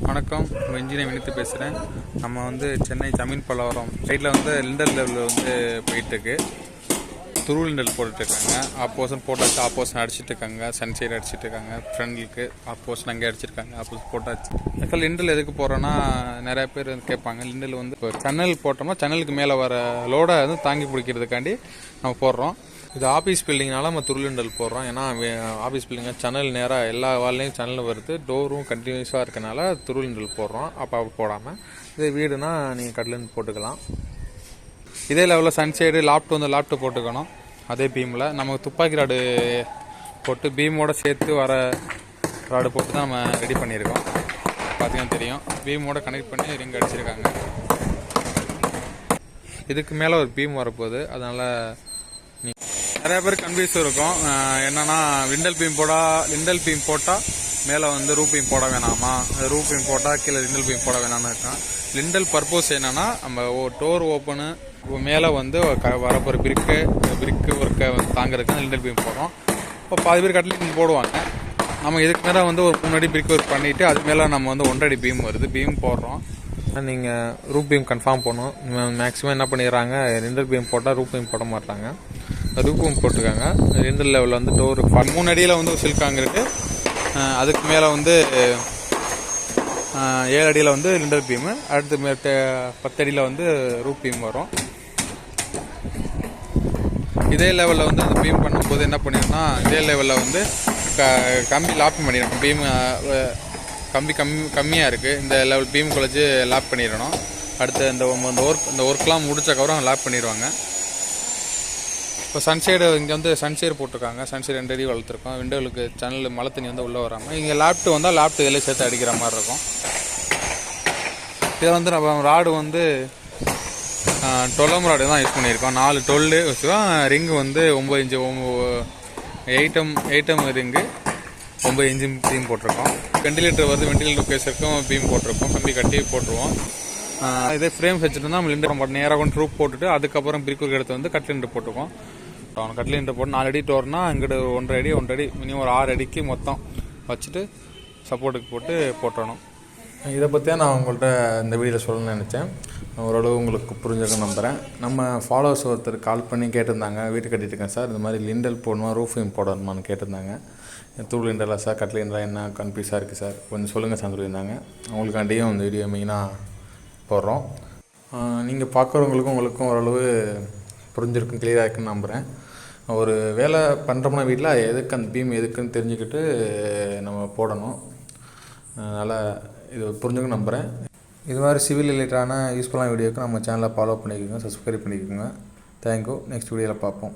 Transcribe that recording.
வணக்கம், உங்கள் இன்ஜினியர் வினித்து பேசுகிறேன். நம்ம சென்னை ஜமீன் பல்லாவரம் சைடில் லிண்டல் லெவலில் போயிட்டுருக்கு. துரு லிண்டல் போட்டுட்ருக்காங்க. ஆப்போசன் போட்டாச்சு, ஆப்போசன் அடிச்சுட்டு இருக்காங்க. சன்சைடு அடிச்சுட்டு இருக்காங்க. ஃப்ரெண்ட்லுக்கு ஆப்போசன் அங்கே அடிச்சிருக்காங்க. ஆப்போசன் போட்டாச்சு. ஆக்சுவலாக லிண்டல் எதுக்கு போகிறோன்னா, நிறையா பேர் கேட்பாங்க. லிண்டல் இப்போ சன்னல் போட்டோம்னா சன்னலுக்கு மேலே வர லோடை தாங்கி பிடிக்கிறதுக்காண்டி நம்ம போடுறோம். இது ஆஃபீஸ் பில்டிங்னால நம்ம துருளிண்டல் போடுறோம். ஏன்னா ஆஃபீஸ் பில்டிங்காக சன்னல் நேராக எல்லா வால்லையும் சன்னல் வருது, டோரும் கண்டினியூஸாக இருக்கனால துருளிண்டல் போடுறோம். அப்போ போடாமல் இதே வீடுனா நீங்கள் கடலிண்ட் போட்டுக்கலாம். இதே லெவலில் சன்சைடு லாப்ட்டு போட்டுக்கணும். அதே பீமில் நமக்கு துப்பாக்கி ராடு போட்டு பீமோடு சேர்த்து வர ராடு போட்டு தான் நம்ம ரெடி பண்ணியிருக்கோம். பார்த்தீங்கன்னா தெரியும், பீமோடு கனெக்ட் பண்ணி ரிங் அடிச்சிருக்காங்க. இதுக்கு மேலே ஒரு பீம் வரப்போகுது. அதனால் நிறைய பேர் கன்ஃபியூஸ் இருக்கும். என்னன்னா லிண்டல் பீம் போட்டால் மேலே ரூப் பீம் போட வேணாமா, ரூப் பீம் போட்டால் கீழே லிண்டல் பீம் போட வேணாம்னு இருக்கான். லிண்டல் பர்பஸ் என்னன்னா, நம்ம டோர் ஓப்பனு மேலே வரப்போகிற பிரிக்கு ஒர்க்கை தாங்கிறதுக்கு லிண்டல் பீம் போடுறோம். இப்போ பாதி பேர் கட்லிங் போடுவாங்க. நம்ம இதுக்கு மேலே ஒரு முன்னாடி பிரிக் ஒர்க் பண்ணிவிட்டு அது மேலே நம்ம 1 அடி பீம் வருது, பீம் போடுறோம். நீங்கள் ரூப் பீம் கன்ஃபார்ம் பண்ணணும். மேக்ஸிமம் என்ன பண்ணிடுறாங்க, லிண்டல் பீம் போட்டால் ரூப் பீம் போட மாட்டாங்க, ரூப் பீம் போட்டுருக்காங்க. லிண்டல் லெவலில் டோர் 3 அடியில் ஒரு சில்காங்க இருக்குது. அதுக்கு மேலே 7 அடியில் லிண்டல் பீமு, அடுத்து 10 அடியில் ரூப் பீம் வரும். இதே லெவலில் அந்த பீம் பண்ணும்போது என்ன பண்ணிடணும்னா, இதே லெவலில் கம்பி லாப் பண்ணிடணும். பீம் கம்பி கம்மியாக இருக்குது, இந்த லெவல் பீம் குறைச்சி லாப் பண்ணிடணும். அடுத்து இந்த ஒர்க்லாம் முடிச்சக்கப்புறம் லாப் பண்ணிடுவாங்க. இப்போ சன்சைடு இங்கே சன்சைடு போட்டிருக்காங்க. சன்சைடு 2 அடி வளர்த்துருக்கோம். விண்டோவுக்கு சேனல் மழை தண்ணி உள்ளே வராமல். இங்கே லேப்ட்டு லேப்ட்டு இதில் சேர்த்து அடிக்கிற மாதிரி இருக்கும். இதில் நம்ம ராடு 12 ராடு தான் யூஸ் பண்ணியிருக்கோம். 4 12 வச்சுக்கோம். Ring 9 inch 8M ring 9 inch beam போட்டிருக்கோம். வெண்டிலேட்டர் வெண்டிலேட்டர் பேசுறதுக்கும் பீம் போட்டிருக்கோம். கம்பி கட்டி போட்டுருவோம். இதே ஃப்ரேம் வச்சுட்டு நம்ம லிண்டர் நேராக ட்ரூப் போட்டுட்டு அதுக்கப்புறம் பிரிக்கு எடுத்து கட்லிண்டர் போட்டுருக்கோம். கட்லிண்டர் போட்டு 4 அடி டோர்னா இங்கிட்ட 1.5 அடி மினிமம் ஒரு 6 அடிக்கு மொத்தம் வச்சுட்டு சப்போர்ட்டுக்கு போட்டுறணும். இதை பற்றியா நான் உங்கள்கிட்ட இந்த வீடியோவில் சொல்லணும்னு நினச்சேன். ஓரளவு உங்களுக்கு புரிஞ்சுக்க நம்புகிறேன். நம்ம ஃபாலோவர்ஸ் ஒருத்தர் கால் பண்ணி கேட்டிருந்தாங்க, வீட்டு கட்டிட்டு இருக்கேன் சார், இந்த மாதிரி லிண்டல் போடணுமா ரூஃப் பீம் போடணுமான்னு கேட்டிருந்தாங்க. தூள் லிண்டலா சார், கட்லிண்டரா, என்ன கன்ஃபியூஸாக இருக்குது சார், கொஞ்சம் சொல்லுங்கள் சார் சொல்லியிருந்தாங்க. அவங்களுக்காண்டியும் இந்த வீடியோ மெயினாக போடுறோம். நீங்கள் பார்க்குறவங்களுக்கும் உங்களுக்கும் ஓரளவு புரிஞ்சிருக்கும், கிளியராக இருக்குன்னு நம்புகிறேன். ஒரு வேலை பண்ணுறோம்னா வீட்டில் எதுக்கு அந்த பீம் எதுக்குன்னு தெரிஞ்சுக்கிட்டு நம்ம போடணும். அதனால் இது புரிஞ்சுக்க நம்புகிறேன். இது மாதிரி சிவில் ரிலேட்டடான யூஸ்ஃபுல்லான வீடியோக்கு நம்ம சேனலை ஃபாலோ பண்ணிக்கோங்க, சப்ஸ்கிரைப் பண்ணிக்கோங்க. தேங்க்யூ. நெக்ஸ்ட் வீடியோவில் பார்ப்போம்.